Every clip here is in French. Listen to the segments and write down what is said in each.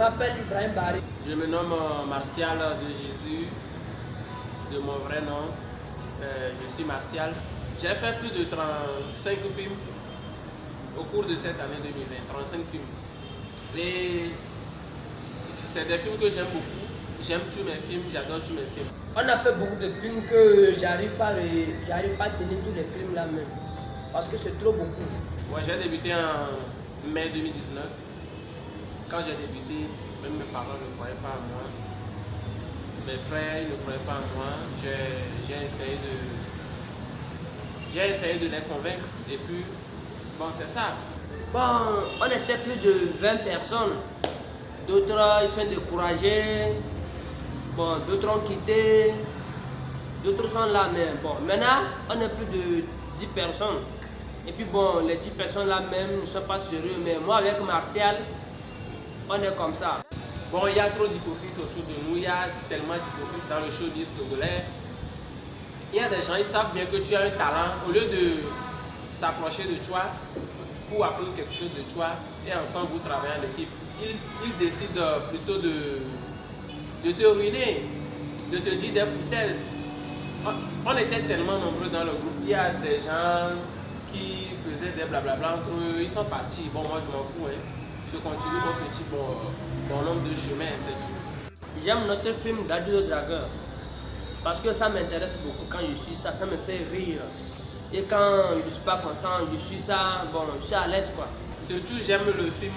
m'appelle Ibrahim Bari. Je me nomme Martial de Jésus, de mon vrai nom. Je suis Martial. J'ai fait plus de 35 films au cours de cette année 2020. 35 films. C'est des films que j'aime beaucoup. J'aime tous mes films, j'adore tous mes films. On a fait beaucoup de films que j'arrive pas à tenir tous les films là même. Parce que c'est trop beaucoup. Ouais, j'ai débuté en mai 2019. Quand j'ai débuté, même mes parents ne croyaient pas en moi. Mes frères ne croyaient pas en moi. J'ai essayé de les convaincre. Et puis, bon, c'est ça. Bon, on était plus de 20 personnes. D'autres, ils sont découragés. Bon, d'autres ont quitté. D'autres sont là, mais bon, maintenant, on est plus de 10 personnes. Et puis bon, les 10 personnes là même ne sont pas sérieux, mais moi avec Martial, on est comme ça. Bon, il y a trop d'hypocrites autour de nous, il y a tellement d'hypocrites dans le showbiz togolais. Il y a des gens, ils savent bien que tu as un talent, au lieu de s'approcher de toi pour apprendre quelque chose de toi, et ensemble vous travaillez en équipe, ils décident plutôt de te ruiner, de te dire des foutaises. On était tellement nombreux dans le groupe, il y a des gens qui faisaient des blablabla entre eux, ils sont partis. Bon, moi je m'en fous, hein. Je continue mon petit bonhomme de chemin, c'est tout. J'aime notre film d'Adulte Dragueur parce que ça m'intéresse beaucoup quand je suis ça, ça me fait rire. Et quand je ne suis pas content, je suis ça, bon, je suis à l'aise quoi. Surtout j'aime le film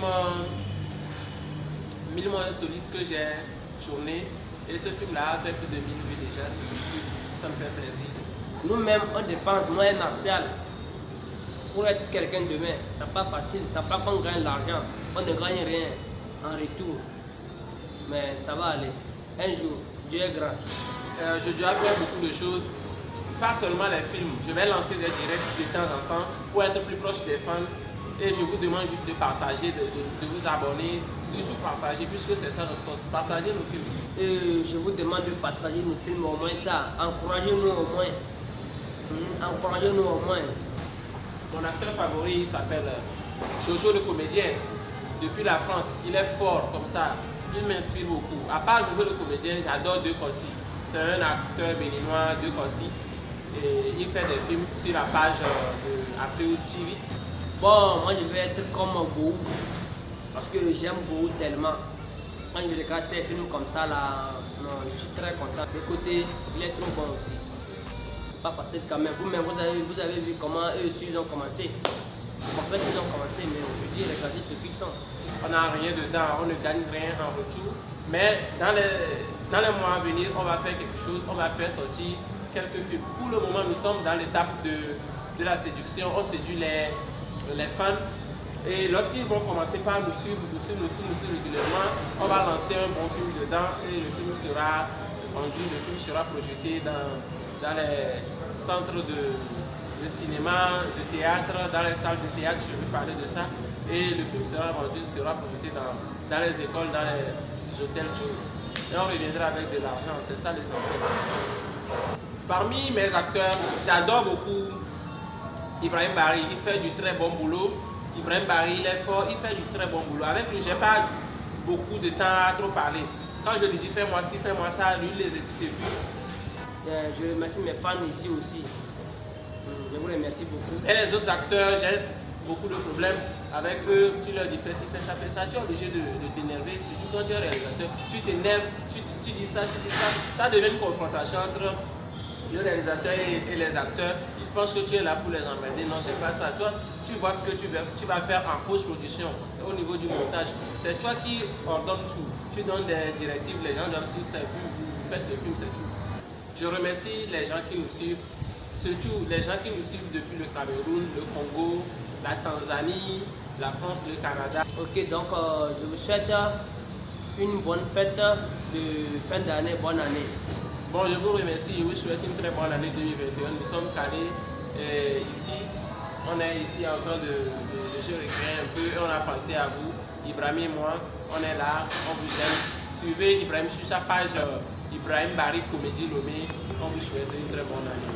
1000 mois insolites que j'ai tourné. Et ce film là a fait plus de 1000 vues déjà sur YouTube, ça me fait plaisir. Nous-mêmes on dépense, moi et Martial, pour être quelqu'un demain. C'est pas facile, c'est pas qu'on gagne l'argent, on ne gagne rien en retour. Mais ça va aller. Un jour, Dieu est grand. Je dois faire beaucoup de choses, pas seulement les films. Je vais lancer des directs de temps en temps pour être plus proche des fans. Et je vous demande juste de partager, de vous abonner, surtout partager, puisque c'est ça notre force, partager nos films. Et je vous demande de partager nos films au moins ça, encouragez-nous au moins. Encouragez-nous au moins. Mon acteur favori il s'appelle Jojo le comédien. Depuis la France, il est fort comme ça, il m'inspire beaucoup. À part Jojo le comédien, j'adore De Kossi. C'est un acteur béninois, De Kossi. Et il fait des films sur la page de Afro TV. Bon, moi je vais être comme Gou, parce que j'aime Gou tellement. Quand je regarde ces films comme ça là, non, je suis très content. Écoutez, il est trop bon aussi. C'est pas facile quand même. Vous-même, vous avez vu comment eux aussi ils ont commencé. C'est pour ça qu'ils ont commencé, mais aujourd'hui, regardez ce qu'ils sont. On n'a rien dedans, on ne gagne rien en retour. Mais dans les mois à venir, on va faire quelque chose, on va faire sortir quelques films. Pour le moment, nous sommes dans l'étape de la séduction. On séduit les fans. Et lorsqu'ils vont commencer par nous suivre régulièrement, on va lancer un bon film dedans et le film sera vendu, le film sera projeté dans les centres de cinéma, de théâtre, dans les salles de théâtre, je vais parler de ça. Et le film sera vendu, sera projeté dans les écoles, dans les hôtels, tout. Et on reviendra avec de l'argent, c'est ça l'essentiel. Parmi mes acteurs, j'adore beaucoup Ibrahim Bari, il fait du très bon boulot. Ibrahim Bari, il est fort, il fait du très bon boulot. Avec lui, je n'ai pas beaucoup de temps à trop parler. Quand je lui dis fais-moi ci, fais-moi ça, lui, il les écoute et puis. Je remercie mes fans ici aussi. Je vous remercie beaucoup. Et les autres acteurs, j'ai beaucoup de problèmes avec eux. Tu leur dis fais ci, fais ça, fais ça. Tu es obligé de t'énerver. Surtout quand tu es réalisateur, tu t'énerves, tu dis ça, tu dis ça. Ça devient une confrontation entre le réalisateur et les acteurs. Ils pensent que tu es là pour les emmerder. Non, c'est pas ça. Toi, tu vois ce que tu vas faire en post-production au niveau du montage. C'est toi qui ordonne tout. Tu donnes des directives, les gens doivent suivre ça. Vous faites le film, c'est tout. Je remercie les gens qui nous suivent. Surtout les gens qui nous suivent depuis le Cameroun, le Congo, la Tanzanie, la France, le Canada. Ok, donc je vous souhaite une bonne fête de fin d'année, bonne année. Bon, je vous remercie, je vous souhaite une très bonne année 2021. Nous sommes calés ici. On est ici en train de se récréer un peu et on a pensé à vous. Ibrahim et moi, on est là, on vous aime. Suivez Ibrahim sur sa page Ibrahim Bari Comédie Lomé. On vous souhaite une très bonne année.